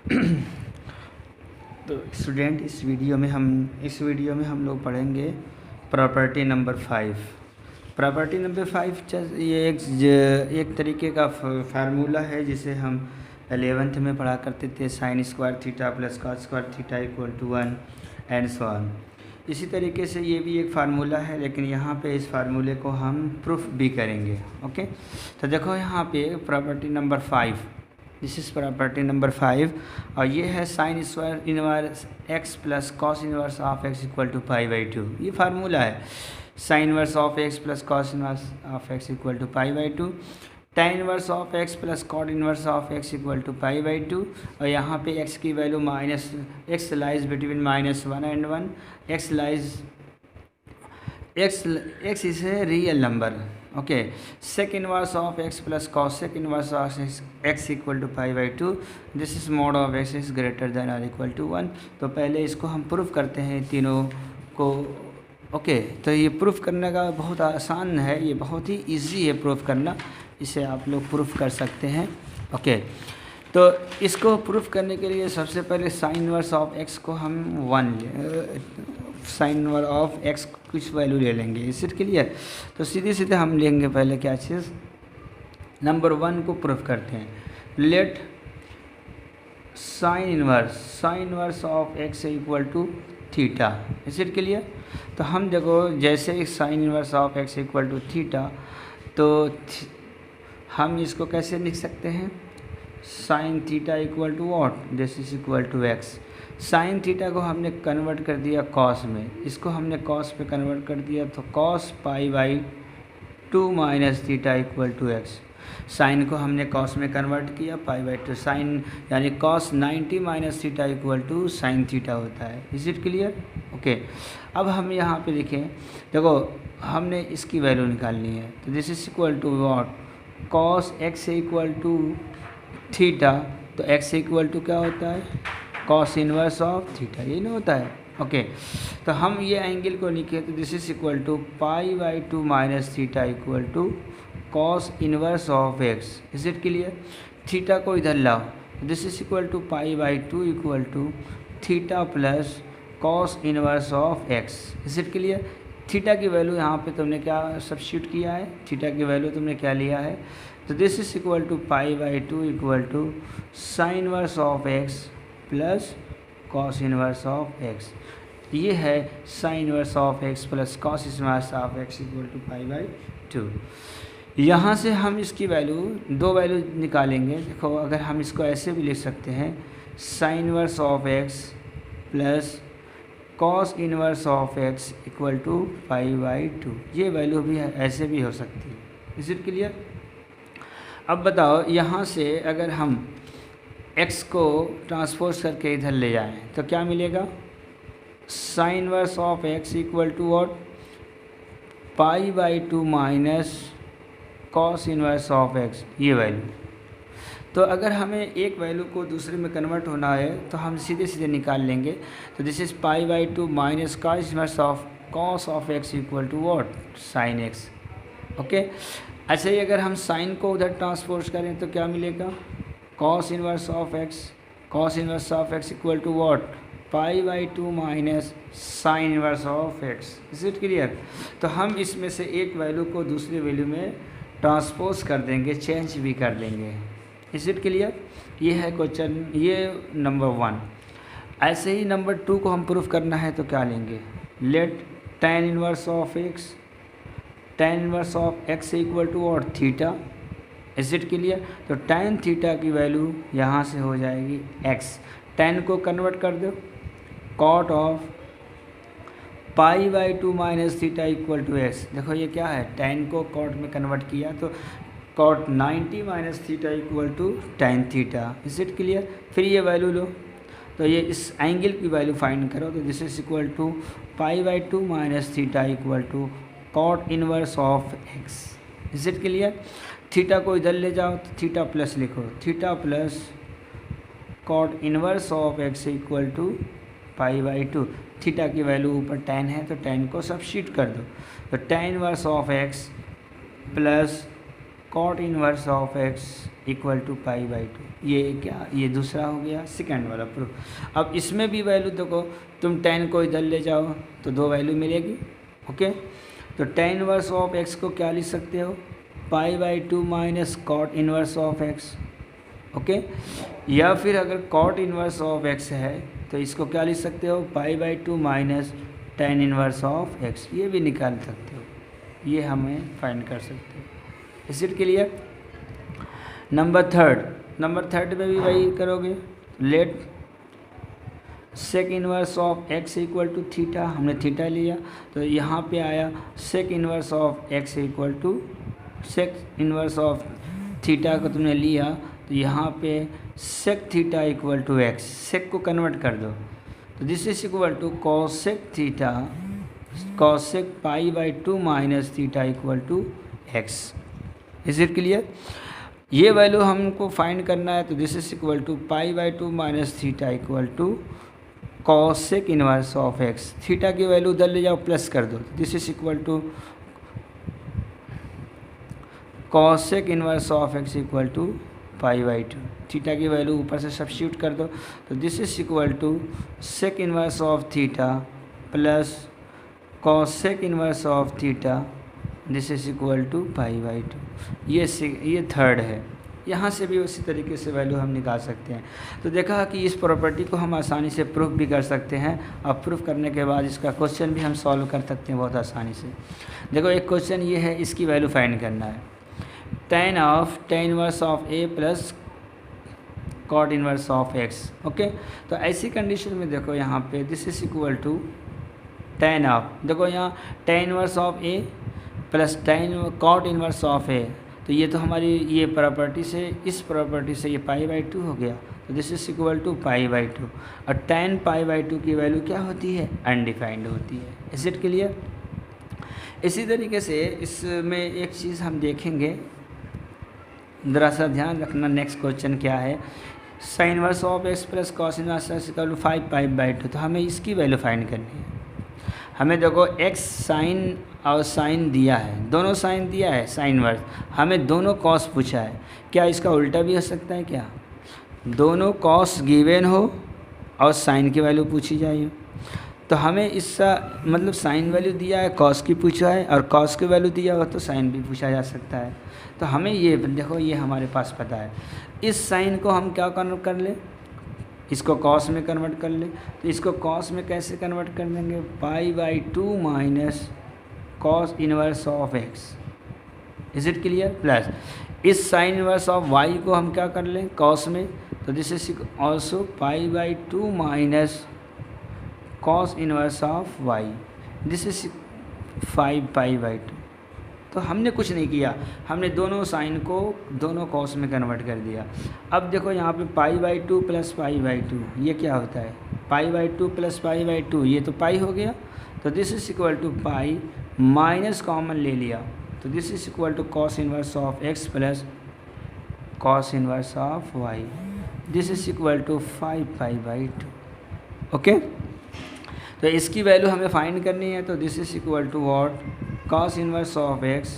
तो स्टूडेंट इस वीडियो में हम लोग पढ़ेंगे प्रॉपर्टी नंबर 5। प्रॉपर्टी नंबर 5 ये एक तरीके का फार्मूला है जिसे हम 11th में पढ़ा करते थे, sine square theta plus cos square theta equal to 1 and so on. इसी तरीके से ये भी एक फार्मूला है, लेकिन यहाँ पे इस फार्मूले को हम प्रूफ भी करेंगे। ओके, तो देखो यहाँ पे property number 5, this is property number 5, और ये है sine square inverse x plus cos inverse of x equal to पाई/2। ये फार्मूला है, sine inverse of x plus cos inverse of x equal to पाई/2, tan inverse of x plus cot inverse of x equal to पाई/2, और यहाँ पे x की value minus x lies between -1 and 1, x is a real number. Okay, sec inverse of x plus cos sec inverse of x equal to पाई/2, this is mod of x is greater than और equal to 1। तो पहले इसको हम proof करते हैं तीनों को। ओके, तो ये प्रूफ करने का बहुत आसान है, ये बहुत ही इजी है प्रूफ करना, इसे आप लोग प्रूफ कर सकते हैं। ओके, तो इसको प्रूफ करने के लिए सबसे पहले साइन इनवर्स ऑफ एक्स को हम 1 साइन इनवर्स ऑफ एक्स कुछ वैल्यू ले लेंगे, इस क्लियर। तो सीधे सीधे हम लेंगे पहले क्या चीज़, नंबर 1 को प्रूफ करते हैं। Let sine inverse of x equal to theta, is clear. तो हम देखो जैसे sine inverse of x equal to theta, तो हम इसको कैसे लिख सकते हैं, sine theta equal to what, this is equal to x. Sine theta को हमने कन्वर्ट कर दिया कॉस में, इसको हमने कॉस पे कन्वर्ट कर दिया, तो कॉस पाई/2 minus theta equal to x. Sine को हमने कॉस में कन्वर्ट किया, पाई/2 साइन यानी cos 90 minus theta equal to sine theta होता है। Is it clear? ओके, अब हम यहाँ पे लिखें, देखो हमने इसकी वैल्यू निकालनी है, तो this is equal to what, cos x equal to theta, तो एक्स इक्वल टू क्या होता है, कॉस इनवर्स ऑफ थीटा, ये नहीं होता है। ओके, तो हम ये एंगल को लिखे, तो दिस इज इक्वल टू पाई/2 minus theta equal to cos inverse of x. Is it clear? Theta को इधर लाओ, दिस इज इक्वल टू पाई/2 equal to theta plus cos inverse of x. Is it clear? Theta की value यहाँ पे तुमने क्या सब्स्टिट्यूट किया है, थीटा की वैल्यू तुमने क्या लिया है, तो दिस इज इक्वल टू पाई/2 equal to sine inverse of x plus cos inverse of x. ये है sine inverse of x plus cos inverse of x equal to पाई/2। यहाँ से हम इसकी वैल्यू, दो वैल्यू निकालेंगे। देखो अगर हम इसको ऐसे भी लिख सकते हैं, sine inverse of x plus cos inverse of x equal to पाई/2, ये वैल्यू भी ऐसे भी हो सकती है। Is it clear? अब बताओ यहाँ से अगर हम x को ट्रांसपोज करके इधर ले जाएं तो क्या मिलेगा, sine inverse of x equal to what, पाई/2 minus cos inverse of x, ये वैल्यू। तो अगर हमें एक वैल्यू को दूसरे में कन्वर्ट होना है तो हम सीधे सीधे निकाल लेंगे, तो दिस इज पाई/2 minus cos inverse of cos of x equal to what, sine x. Okay, ऐसे ही अगर हम साइन को उधर ट्रांसपोज करें तो क्या मिलेगा, cos inverse of x equal to what, पाई/2 minus sine inverse of x. Is it clear? तो हम इसमें से एक वैल्यू को दूसरी वैल्यू में ट्रांसपोज कर देंगे, चेंज भी कर लेंगे। Is it clear? ये है क्वेश्चन, ये नंबर 1। ऐसे ही नंबर 2 को हम प्रूफ करना है तो क्या लेंगे, let tan inverse of x equal to और थीटा। Is it clear? तो tan थीटा की वैल्यू यहाँ से हो जाएगी x, tan को कन्वर्ट कर दो, कॉट ऑफ पाई/2 minus theta equal to x। देखो ये क्या है, tan को कॉट में कन्वर्ट किया, तो cot 90 minus theta equal to tan theta. Is it clear? फिर ये वैल्यू लो, तो ये इस एंगल की वैल्यू फाइंड करो, तो दिस इज इक्वल टू पाई/2 minus theta equal to cot inverse of x. Is it clear? Theta को इधर ले जाओ, तो थीटा प्लस लिखो, theta plus cot inverse of x equal to पाई/2। थीटा की वैल्यू ऊपर tan है तो tan को सब्स्टिट्यूट कर दो, तो tan inverse of x plus cot inverse of x equal to pi by two. ये क्या, ये दूसरा हो गया सेकंड वाला प्रूफ। अब इसमें भी वैल्यू देखो, तुम tan को इधर ले जाओ तो 2 वैल्यू मिलेगी। ओके, तो tan इनवर्स ऑफ x को क्या लिख सकते हो, pi by two minus cot inverse of x। Okay, या फिर अगर कॉट इनवर्स ऑफ x है तो इसको क्या लिख सकते हो, pi by two minus tan inverse of x। ये भी निकाल सकते हो, ये हमें फाइंड कर सकते हो। Is it clear? Number third में भी वही करोगे। Let sec inverse of x equal to theta, हमने थीटा लिया तो यहाँ पे आया sec inverse of x equal to, sec inverse of theta को तुमने लिया तो यहाँ पे sec theta equal to x, sec को कन्वर्ट कर दो तो this is equal to cosec theta, cosec pi by two minus theta equal to x। Is it clear? ये वैल्यू हमको फाइंड करना है तो this is equal to pi by two minus theta equal to cosec inverse of x। Theta की value उधर ले जाओ, plus कर दो, this is equal to cosec inverse of x equal to pi by two. Theta की value ऊपर से substitute कर दो तो this is equal to sec inverse of theta plus cosec inverse of theta, this is equal to pi by two. ये third है। यहाँ से भी उसी तरीके से वैल्यू हम निकाल सकते हैं। तो देखा कि इस प्रॉपर्टी को हम आसानी से प्रूफ भी कर सकते हैं और प्रूफ करने के बाद इसका क्वेश्चन भी हम सॉल्व कर सकते हैं बहुत आसानी से। देखो एक क्वेश्चन ये है, इसकी वैल्यू फाइंड करना है, tan inverse of a plus cot inverse of x। Okay, तो ऐसी कंडीशन में देखो यहाँ पे this is equal to tan of, देखो यहाँ tan inverse of a plus tan cot inverse of a, तो ये तो हमारी ये प्रॉपर्टी से, इस प्रॉपर्टी से ये पाई बाई टू हो गया तो this is equal to pi by two. और tan पाई बाई टू की वैल्यू क्या होती है, अनडिफाइंड होती है। Is it clear? इसी तरीके से इसमें एक चीज़ हम देखेंगे, ज़रा सा ध्यान रखना। नेक्स्ट क्वेश्चन क्या है, sine inverse of x plus cos inverse x equal to 5 pi by two. तो हमें इसकी वैल्यू फाइंड करनी है। हमें देखो x साइन और साइन दिया है, दोनों साइन दिया है, साइन इनवर्स, हमें दोनों कॉस पूछा है। क्या इसका उल्टा भी हो सकता है क्या, दोनों कॉस गिवन हो और साइन की वैल्यू पूछी जाए? तो हमें इसका मतलब साइन वैल्यू दिया है, कॉस की पूछा है, और कॉस की वैल्यू दिया हो तो साइन भी पूछा जा सकता है। तो हमें ये देखो, ये हमारे पास पता है, इस साइन को हम क्या कन्वर्ट कर ले, इसको कॉस में कन्वर्ट कर ले। तो इसको कॉस में कैसे कन्वर्ट कर देंगे, पाई by two minus cos inverse of x। Is it clear? Plus इस साइन इनवर्स ऑफ y को हम क्या कर लें, कॉस में, तो this is also pi by two minus cos inverse of y, this is 5 pi by two. तो हमने कुछ नहीं किया, हमने दोनों साइन को दोनों कॉस में कन्वर्ट कर दिया। अब देखो यहाँ पे pi by two plus pi by two, ये क्या होता है, pi by two plus pi by two, ये तो पाई हो गया। तो this is equal to pi minus common ले लिया तो this is equal to cos inverse of x plus cos inverse of y, this is equal to 5 pi by two. Okay, तो इसकी वैल्यू हमें फाइंड करनी है। तो this is equal to what, cos inverse of x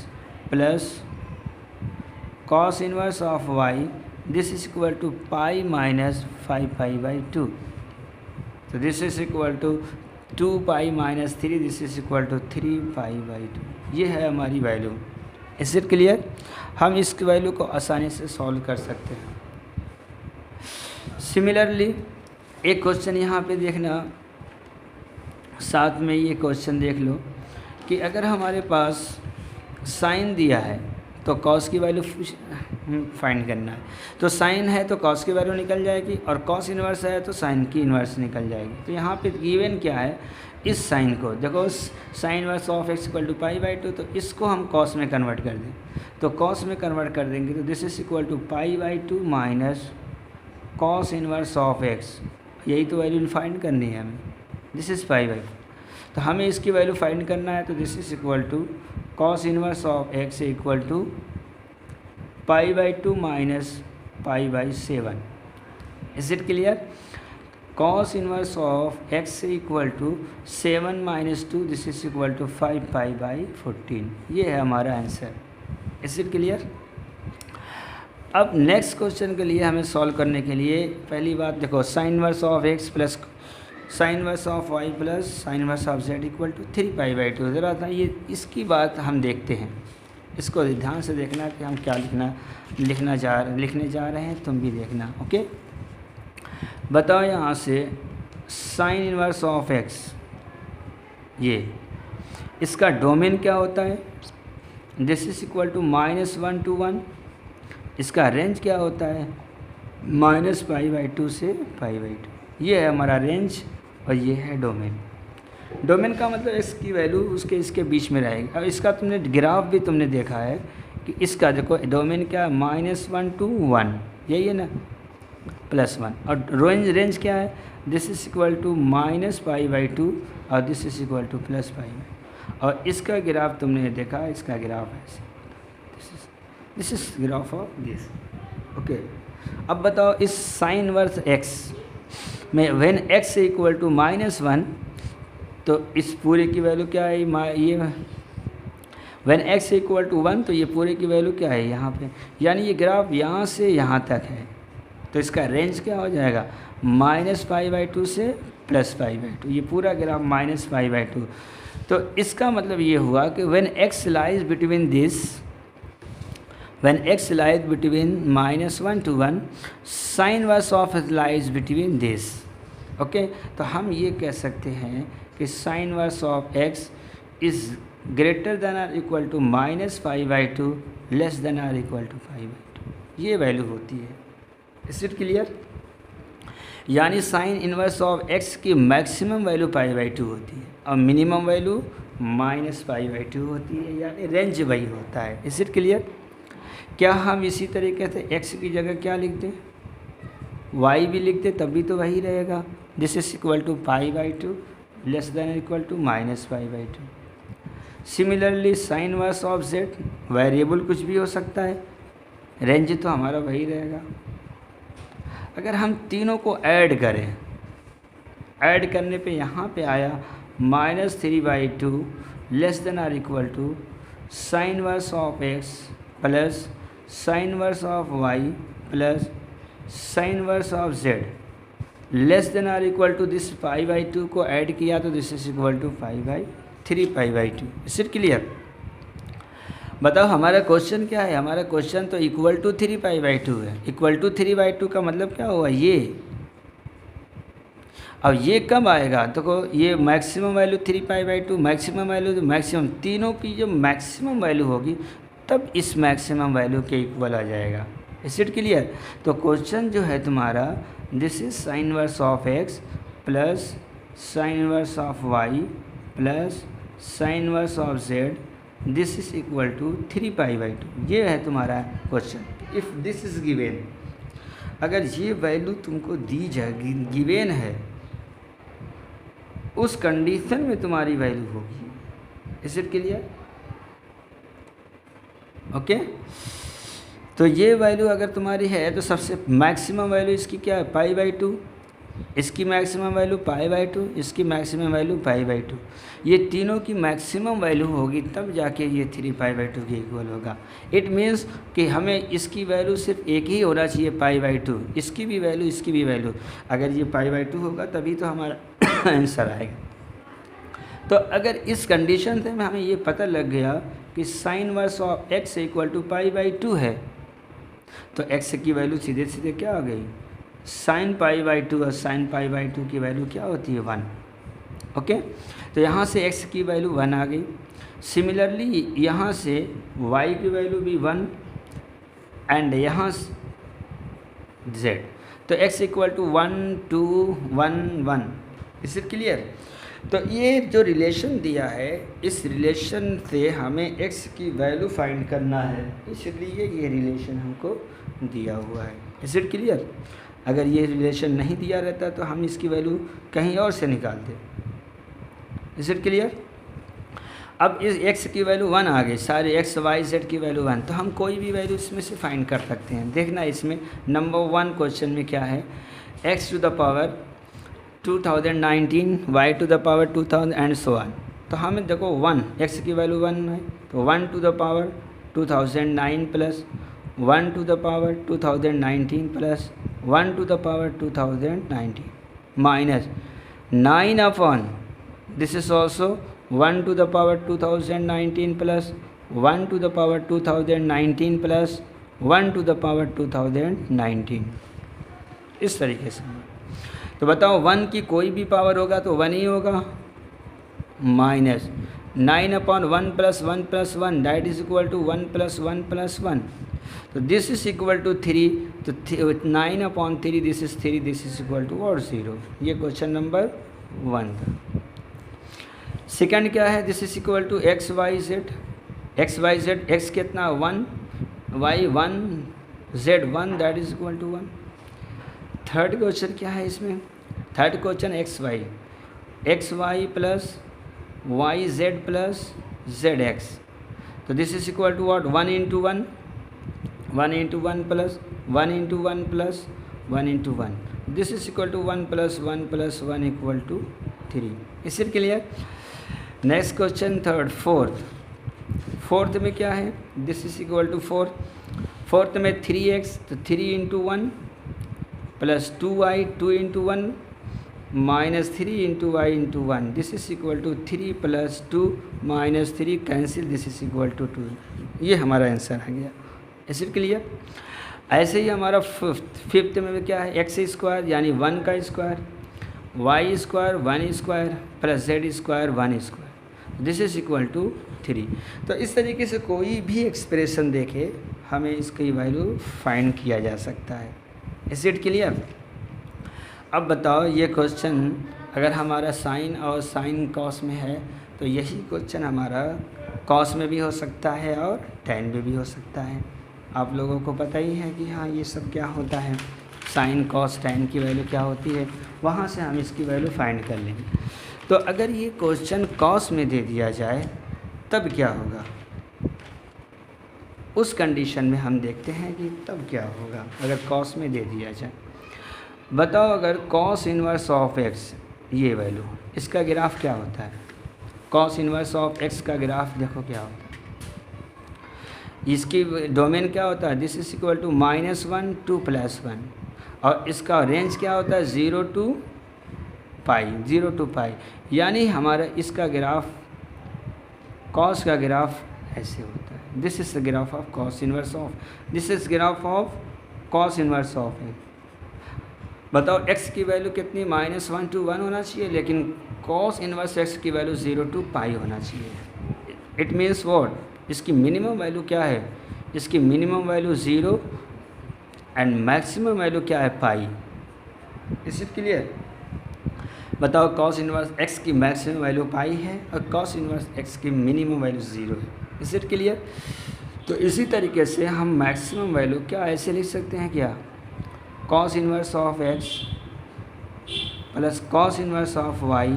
plus cos inverse of y, this is equal to pi minus 5 pi by two. तो this is equal to 2 pi minus 3, this is equal to 3 pi by two. ये है हमारी value. Is it clear? हम इसकी value को आसानी से solve कर सकते हैं। सिमिलरली एक क्वेश्चन यहाँ पे देखना, साथ में ये क्वेश्चन देख लो कि अगर हमारे पास साइन दिया है तो कॉस की वैल्यू फाइंड करना है। तो साइन है तो कॉस की वैल्यू निकल जाएगी, और कॉस इनवर्स है तो साइन की इनवर्स निकल जाएगी। तो यहाँ पे गिवन क्या है, इस साइन को देखो, sine inverse of x equal to pi by two, तो इसको हम कॉस में कन्वर्ट कर दें। तो कॉस में कन्वर्ट कर देंगे तो this is equal to pi by two minus cos inverse of x, यही तो वैल्यू फाइंड करनी है हमें, दिस इज़ पाई बाई। तो हमें इसकी वैल्यू फाइंड करना है तो this is equal to cos inverse of x equal to pi by two minus pi by 7। Is it clear? Cos inverse of x equal to 7 minus 2, this is equal to 5 pi by 14। ये है हमारा answer. Is it clear? अब next question के लिए हमें solve करने के लिए पहली बात देखो, sine inverse of x plus sine inverse of y plus sine inverse of z equal to 3π/2। ज़रा था ये इसकी बात हम देखते हैं, इसको ध्यान से देखना कि हम क्या लिखने जा रहे हैं, तुम भी देखना। ओके, बताओ यहाँ से साइन इनवर्स ऑफ एक्स, ये इसका डोमेन क्या होता है, this is equal to -1 to 1। इसका रेंज क्या होता है, -π/2 से π/2। ये है हमारा रेंज और ये है डोमेन। डोमेन का मतलब इसकी वैल्यू उसके इसके बीच में रहेगी। अब इसका तुमने ग्राफ भी तुमने देखा है कि इसका देखो डोमेन क्या है, -1 to 1, यही है ना, +1। और रेंज क्या है, दिस इज इक्वल टू -π/2 और दिस इज इक्वल टू +π/2। और इसका ग्राफ तुमने देखा, इसका ग्राफ है, this is graph of this. Okay, अब बताओ इस साइन इनवर्स एक्स में व्हेन एक्स इक्वल टू -1, तो इस पूरे की वैल्यू क्या है, ये व्हेन एक्स इक्वल टू 1, तो ये पूरे की वैल्यू क्या है यहाँ पे, यानी ये ग्राफ यहाँ से यहाँ तक है, तो इसका रेंज क्या हो जाएगा, -π/2 से +π/2। ये पूरा ग्राफ -π/2। तो इसका मतलब ये हुआ कि when x lies between this, when x lies between -1 to 1, sine inverse of lies between this. Okay, तो हम ये कह सकते हैं कि sine inverse of x is greater than or equal to -π/2 less than or equal to π/2। ये value होती है। Is it clear? यानी साइन इनवर्स ऑफ एक्स की मैक्सिमम वैल्यू π/2 होती है और मिनिमम वैल्यू -π/2 होती है, यानी रेंज वही होता है। Is it clear? क्या हम इसी तरीके से एक्स की जगह क्या लिख दें, वाई भी लिख दें, तब भी तो वही रहेगा, this is equal to π/2 less than equal to -π/2। Similarly sine inverse of z, variable कुछ भी हो सकता है, रेंज तो हमारा वही रहेगा। अगर हम तीनों को ऐड करें, ऐड करने पे यहाँ पे आया -3/2 less than or equal to sine inverse of x plus sine inverse of y plus sine inverse of z less than or equal to this π/2 को ऐड किया तो this is equal to 3π/2। Is it clear? बताओ हमारा question क्या है, हमारा question तो equal to 3π/2 है। इक्वल टू 3/2 का मतलब क्या हुआ, ये। अब ये कब आएगा, देखो ये मैक्सिमम वैल्यू 3π/2, मैक्सिमम वैल्यू, तो मैक्सिमम तीनों की जो मैक्सिमम वैल्यू होगी तब इस मैक्सिमम वैल्यू के इक्वल आ जाएगा। Is it clear? तो क्वेश्चन जो है तुम्हारा, this is sine inverse of x plus sine inverse of y plus sine inverse of z, this is equal to 3π/2। ये है तुम्हारा question. If this is given, अगर ये वैल्यू तुमको दी जाए, गिवेन है, उस कंडीशन में तुम्हारी वैल्यू होगी। Is it clear? ओके, तो ये वैल्यू अगर तुम्हारी है तो सबसे मैक्सिमम वैल्यू इसकी क्या है, π/2, इसकी मैक्सिमम वैल्यू π/2, इसकी मैक्सिमम वैल्यू π/2। ये तीनों की मैक्सिमम वैल्यू होगी तब जाके ये 3π/2 के इक्वल होगा। इट मीन्स कि हमें इसकी वैल्यू सिर्फ एक ही होना चाहिए, π/2, इसकी भी वैल्यू, इसकी भी वैल्यू। अगर ये π/2 होगा तभी तो हमारा आंसर आएगा। तो अगर इस कंडीशन से हमें ये पता लग गया कि sine inverse of x equal to π/2 है, तो एक्स की वैल्यू सीधे सीधे क्या हो गई, साइन π/2 और साइन π/2 की वैल्यू क्या होती है, 1। ओके, तो यहाँ से x की वैल्यू 1 आ गई। सिमिलरली यहाँ से y की वैल्यू भी 1 एंड यहाँ z, तो x equal to 1 2 1 1। Is it clear? तो ये जो रिलेशन दिया है, इस रिलेशन से हमें x की वैल्यू फाइंड करना है, इसलिए ये रिलेशन हमको दिया हुआ है। Is it clear? अगर ये रिलेशन नहीं दिया रहता तो हम इसकी वैल्यू कहीं और से निकालते। Is it clear? अब इस x की वैल्यू 1 आ गई, सारे x y z की वैल्यू 1, तो हम कोई भी वैल्यू इसमें से फाइंड कर सकते हैं। देखना इसमें नंबर 1 क्वेश्चन में क्या है, x to the power 2019 y to the power 2000 and so on. तो हमें देखो 1, x की वैल्यू 1 है, तो 1 to the power 2009 plus 1 to the power 2019 plus 1 to the power 2019 minus 9 upon, this is also 1 to the power 2019 plus 1 to the power 2019 plus 1 to the power 2019, इस तरीके से। तो बताओ 1 की कोई भी पावर होगा तो 1 ही होगा, minus 9 upon 1 plus 1 plus 1 that is equal to 1 plus 1 plus 1, तो दिस इज इक्वल टू 3, तो 9 upon 3 this is 3, this is equal to और 0। ये क्वेश्चन नंबर 1 था। सेकंड क्या है, this is equal to x y z, x कितना 1, y 1, z 1 that is equal to 1। Third question क्या है इसमें, third question x y plus y z plus z x, तो this is equal to what 1 into 1, 1 into 1 plus 1 into 1 plus 1 into 1, this is equal to 1 plus 1 plus 1 equal to 3। इससे clear. Next question third, fourth में क्या है, this is equal to fourth में 3x, तो 3 into 1 plus 2y 2 into 1 minus 3 into y into 1, this is equal to 3 plus 2 minus 3 cancel, this is equal to 2। ये हमारा answer आ गया। ऐसे clear. ऐसे ही हमारा फिफ्थ में क्या है, एक्स स्क्वायर यानी 1 का square, y square 1 square plus z square 1 square, this is equal to 3। तो इस तरीके से कोई भी एक्सप्रेशन देखे हमें इसकी वैल्यू फाइंड किया जा सकता है। Is it clear. अब बताओ ये क्वेश्चन अगर हमारा साइन और साइन कॉस में है तो यही क्वेश्चन हमारा कॉस में भी हो सकता है और टैन में भी हो सकता है। आप लोगों को पता ही है कि हाँ ये सब क्या होता है, साइन कॉस टैन की वैल्यू क्या होती है, वहाँ से हम इसकी वैल्यू फाइंड कर लेंगे। तो अगर ये क्वेश्चन कॉस में दे दिया जाए तब क्या होगा, उस कंडीशन में हम देखते हैं कि तब क्या होगा अगर कॉस में दे दिया जाए। बताओ अगर कॉस इन्वर्स ऑफ एक्स, ये वैल्यू, इसका ग्राफ क्या होता है, कॉस इन्वर्स ऑफ एक्स का ग्राफ देखो क्या होता है, इसकी डोमेन क्या होता है, this is equal to -1 to +1, और इसका रेंज क्या होता है 0 to पाई, यानी हमारा इसका ग्राफ कॉस का ग्राफ ऐसे होता है, this is the graph of cos inverse of, this is graph of cos inverse of x. बताओ x की वैल्यू कितनी, -1 to 1 होना चाहिए, लेकिन कॉस इन्वर्स x की वैल्यू 0 to पाई होना चाहिए। इट मीन्स व्हाट, इसकी मिनिमम वैल्यू क्या है, इसकी minimum value 0 and maximum value क्या है पाई। इस क्लियर। बताओ कॉस इन्वर्स x की मैक्सिमम वैल्यू पाई है और कॉस इन्वर्स x की मिनिमम वैल्यू 0 है। इस क्लियर। तो इसी तरीके से हम मैक्सिमम वैल्यू क्या ऐसे लिख सकते हैं क्या, cos inverse of x plus cos inverse of y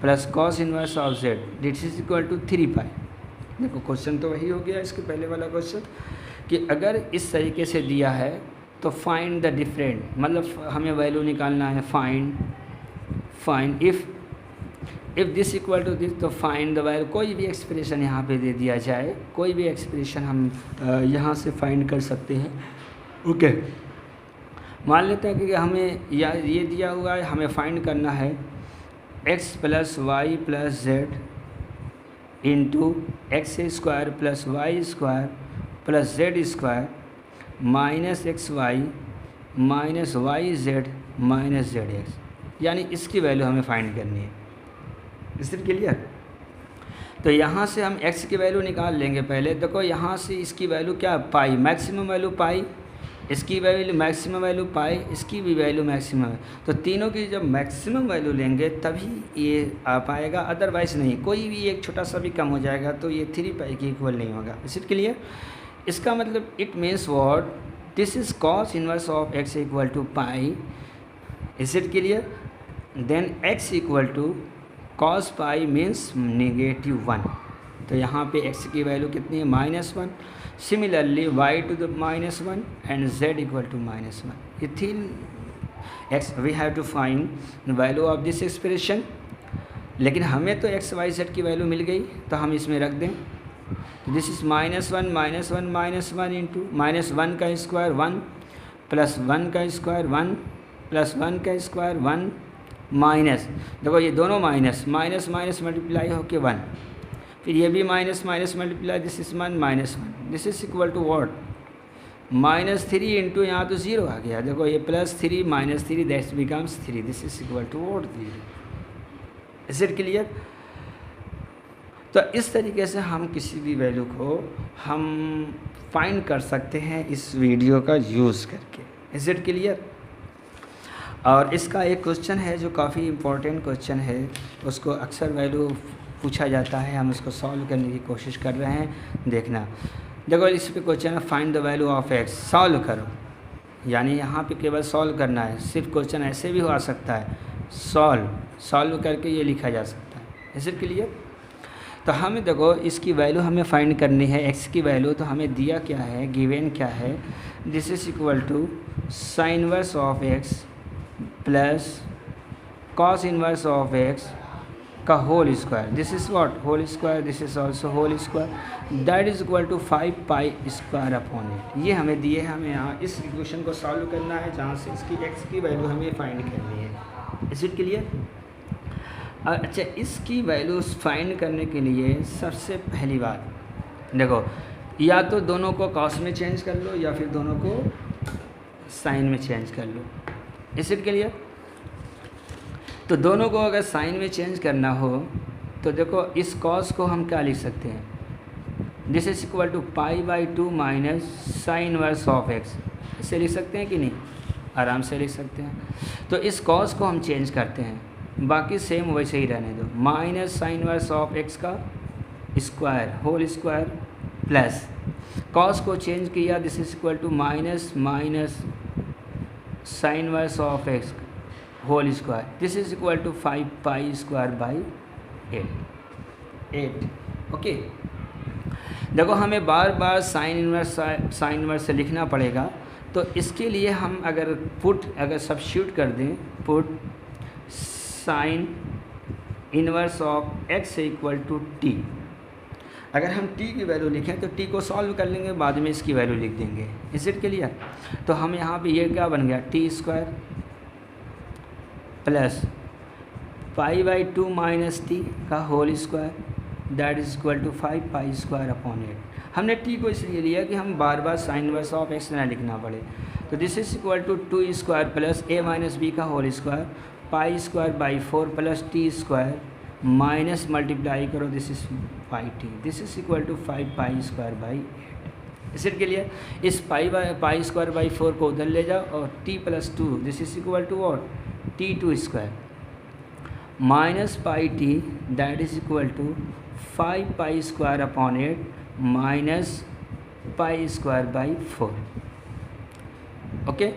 plus cos inverse of z, this is equal to 3 pi. देखो क्वेश्चन तो वही हो गया इसके पहले वाला क्वेश्चन कि अगर इस तरीके से दिया है तो फाइंड द डिफरेंट, मतलब हमें वैल्यू निकालना है, find if this equal to this, तो फाइंड द वैल्यू। कोई भी एक्सप्रेशन यहाँ पे दे दिया जाए, कोई भी एक्सप्रेशन हम यहाँ से फाइंड कर सकते हैं। ओके मान लेते हैं कि हमें ये दिया हुआ है, हमें फाइंड करना है x plus y plus z into x square plus y square plus z square minus x y minus y z minus z x, यानी इसकी वैल्यू हमें फाइंड करनी है। इससे क्लियर। तो यहाँ से हम x की वैल्यू निकाल लेंगे पहले। देखो यहाँ से इसकी वैल्यू क्या, पाई, मैक्सिमम वैल्यू पाई, इसकी वैल्यू मैक्सिमम वैल्यू पाई, इसकी भी वैल्यू मैक्सिमम है। तो तीनों की जब मैक्सिमम वैल्यू लेंगे तभी ये आ पाएगा, अदरवाइज़ नहीं। कोई भी एक छोटा सा भी कम हो जाएगा तो ये 3 पाई के इक्वल नहीं होगा। इस इट क्लियर। इसका मतलब it means what, this is cos inverse of x equal to pi. Is it clear. Then x equal to cos pi means -1। तो यहाँ पे x की वैल्यू कितनी है, -1। Similarly y to the -1 and z equal to -1। ये 3 x we have to find value of this expression. लेकिन हमें तो x y z की वैल्यू मिल गई तो हम इसमें रख दें दिस इज -1 इंटू -1 का स्क्वायर 1 प्लस 1 का स्क्वायर 1 प्लस 1 का स्क्वायर 1 माइनस, देखो ये दोनों माइनस माइनस माइनस मल्टीप्लाई होके 1, फिर ये भी minus minus multiply, this is -1, this is equal to what -3 into यहाँ तो 0 आ गया, देखो ये +3 -3 that becomes 3, this is equal to what 3। Is it clear? तो इस तरीके से हम किसी भी वैल्यू को हम फाइंड कर सकते हैं इस वीडियो का यूज़ करके। Is it clear? और इसका एक क्वेश्चन है जो काफ़ी इम्पोर्टेंट क्वेश्चन है, उसको अक्सर वैल्यू पूछा जाता है, हम उसको सॉल्व करने की कोशिश कर रहे हैं। देखना, देखो इस पे क्वेश्चन है find the value of x, solve करो, यानी यहाँ पे केवल सॉल्व करना है, सिर्फ क्वेश्चन ऐसे भी हो सकता है, सॉल्व करके ये लिखा जा सकता है। Is it clear? तो हमें देखो इसकी वैल्यू हमें फाइंड करनी है, एक्स की वैल्यू, तो हमें दिया क्या है, गिवन क्या है, this is equal to sine inverse of x plus cos inverse of x का whole square, this is what whole square, this is also whole square, that is equal to 5 pi square upon 8। ये हमें दिए, हमें यहाँ इस equation को solve करना है जहाँ से इसकी एक्स की वैल्यू हमें फाइंड करनी है। Is it clear? अच्छा, इसकी वैल्यू फाइंड करने के लिए सबसे पहली बात देखो, या तो दोनों को कॉस में चेंज कर लो या फिर दोनों को साइन में चेंज कर लो। Is it clear? तो दोनों को अगर साइन में चेंज करना हो तो देखो इस कॉस को हम क्या लिख सकते हैं, this is equal to π/2 minus sine inverse of x, इसे लिख सकते हैं कि नहीं? आराम से लिख सकते हैं। तो इस कॉस को हम चेंज करते हैं, बाकी सेम वैसे ही रहने दो, minus sine inverse of x का square whole square plus cos को चेंज किया, this is equal to minus sine inverse of x whole square, this is equal to 5 pi square by 8। Okay, देखो हमें बार बार साइन इनवर्स से लिखना पड़ेगा, तो इसके लिए हम अगर सब्स्टिट्यूट कर दें, put sine inverse of x equal to t, अगर हम t की वैल्यू लिखें तो t को सॉल्व कर लेंगे, बाद में इसकी वैल्यू लिख देंगे। Is it clear? तो हम यहाँ पे ये क्या बन गया, t square plus π/2 minus t का whole square, that is equal to 5 pi square upon 8। हमने t को इसलिए लिया कि हम बार बार साइन इनवर्स ऑफ एक्स ना लिखना पड़े, तो this is equal to 2 square plus a minus b का whole square pi square by 4 प्लस टी स्क्वायर माइनस मल्टीप्लाई करो, this is 5t, this is equal to 5 pi square by 8। इस के लिए इस पाई स्क्वायर बाई 4 को उधर ले जाओ और t plus 2, this is equal to what t2 square minus pi t, that is equal to 5 pi square upon 8 minus pi square by 4। Okay,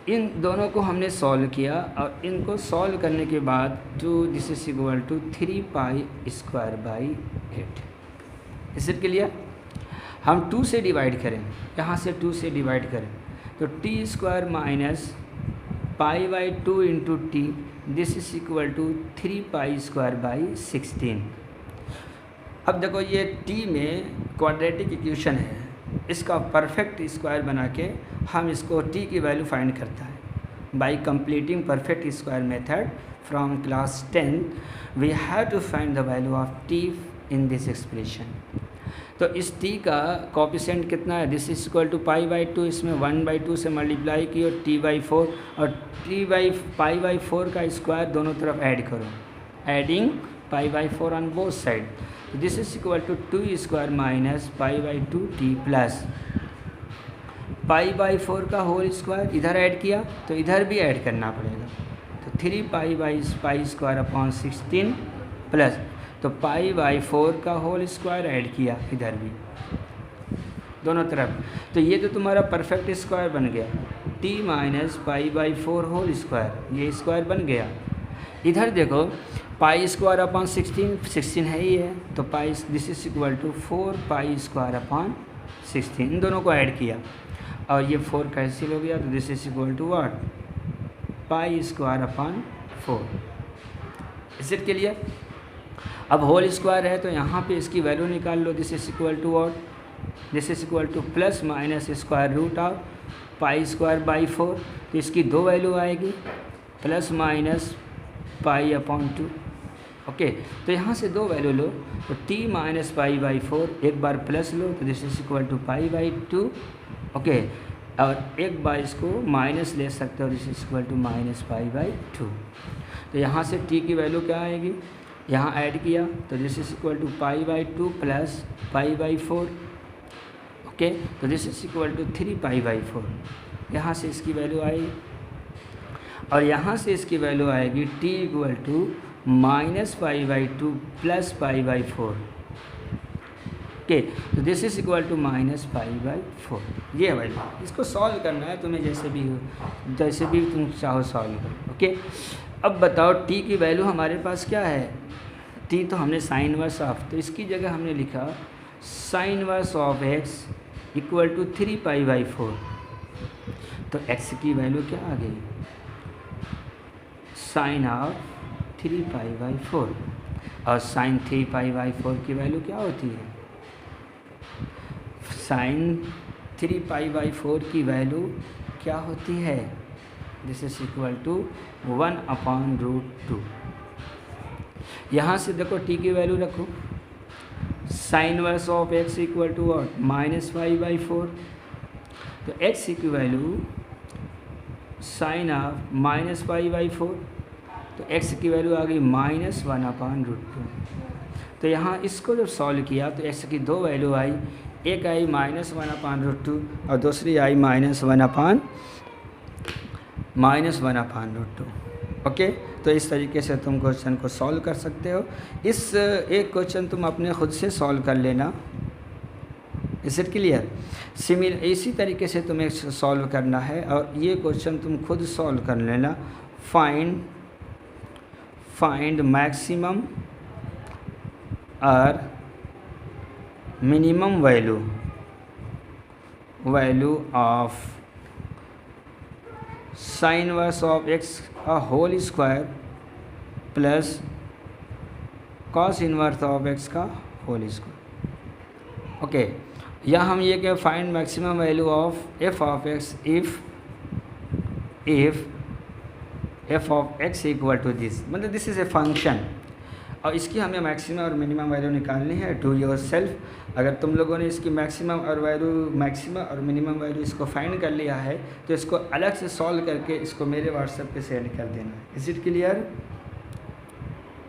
इन दोनों को हमने सॉल्व किया और इनको सॉल्व करने के बाद this is equal to 3 pi square by 8। इस के लिए हम 2 से डिवाइड करें, यहाँ से 2 से डिवाइड करें तो t square minus π/2 into t, this is equal to 3 pi square by 16। अब देखो ये t में क्वाड्रेटिक इक्वेशन है, इसका परफेक्ट स्क्वायर बना के हम इसको t की वैल्यू फाइंड करता है by completing perfect square method from class 10 we have to find the value of t in this expression. तो इस t का कोफिशिएंट कितना है, दिस इज इक्वल टू π/2, इसमें 1/2 से मल्टीप्लाई की और t/4 और π/4 का स्क्वायर दोनों तरफ ऐड करो, adding π/4 on both side, this is equal to 2 square minus π/2 t plus π/4 का होल स्क्वायर इधर ऐड किया तो इधर भी ऐड करना पड़ेगा, तो 3 पाई स्क्वायर अपॉन 16 प्लस तो π/4 का होल स्क्वायर ऐड किया इधर भी दोनों तरफ, तो ये तो तुम्हारा परफेक्ट स्क्वायर बन गया, t माइनस π/4 होल स्क्वायर, ये स्क्वायर बन गया। इधर देखो पाई स्क्वायर अपॉन 16 है ही है, तो pi this is equal to 4 pi square upon 16, इन दोनों को ऐड किया और ये 4 कैंसिल हो गया, तो this is equal to what pi square upon 4। इस के लिए अब होल स्क्वायर है तो यहाँ पे इसकी वैल्यू निकाल लो। This is equal to what, this is equal to plus minus square root of pi square by 4। तो इसकी दो वैल्यू आएगी, plus minus pi upon 2। Okay, तो यहाँ से दो वैल्यू लो, तो t माइनस पाई बाई 4 एक बार प्लस लो तो this is equal to pi by 2। Okay, और एक बार इसको माइनस ले सकते हो, this is equal to minus pi by 2। तो यहाँ से t की वैल्यू क्या आएगी, यहाँ ऐड किया तो this is equal to pi by 2 plus pi by 4। Okay, तो this is equal to 3 pi by 4। यहाँ से इसकी वैल्यू आएगी और यहाँ से इसकी वैल्यू आएगी t equal to minus pi by 2 plus pi by 4। Okay, तो this is equal to minus pi by 4। ये वैल्यू, इसको सॉल्व करना है तुम्हें, जैसे भी तुम चाहो सॉल्व करो। ओके, अब बताओ t की वैल्यू हमारे पास क्या है, t तो हमने साइन इनवर्स ऑफ, तो इसकी जगह हमने लिखा sine inverse of x equal to 3 pi by 4। तो x की वैल्यू क्या आ गई, साइन ऑफ 3 पाई बाई 4, और साइन 3 पाई बाई 4 की वैल्यू क्या होती है, साइन 3 पाई बाई 4 की वैल्यू क्या होती है, this is equal to 1 upon root 2। यहाँ से देखो t की वैल्यू रखो, sine inverse of x equal to what, minus pi by 4। तो x की value sine of minus pi by 4, तो x की वैल्यू आ गई माइनस 1 अपॉन रूट 2। तो यहाँ इसको जब सॉल्व किया तो x की दो वैल्यू आई, एक आई माइनस 1 अपॉन रूट 2 और दूसरी आई माइनस 1 अपॉन रूट 2। ओके, तो इस तरीके से तुम क्वेश्चन को सॉल्व कर सकते हो। इस एक क्वेश्चन तुम अपने खुद से सॉल्व कर लेना। Is it clear? इसी तरीके से तुम्हें सॉल्व करना है और ये क्वेश्चन तुम खुद सॉल्व कर लेना। फाइंड मैक्सिमम और minimum value of sine inverse of x का whole square plus cos inverse of x का होल स्क्वायर। ओके, या हम ये क्या, find maximum value of f of x if f of x equal to this, मतलब this is a function और इसकी हमें मैक्सिमम और मिनिमम वैल्यू निकालनी है टू योर सेल्फ। अगर तुम लोगों ने इसकी मैक्सिमम और मिनिमम वैल्यू इसको फाइंड कर लिया है तो इसको अलग से सॉल्व करके इसको मेरे व्हाट्सएप पे सेंड कर देना। Is it clear?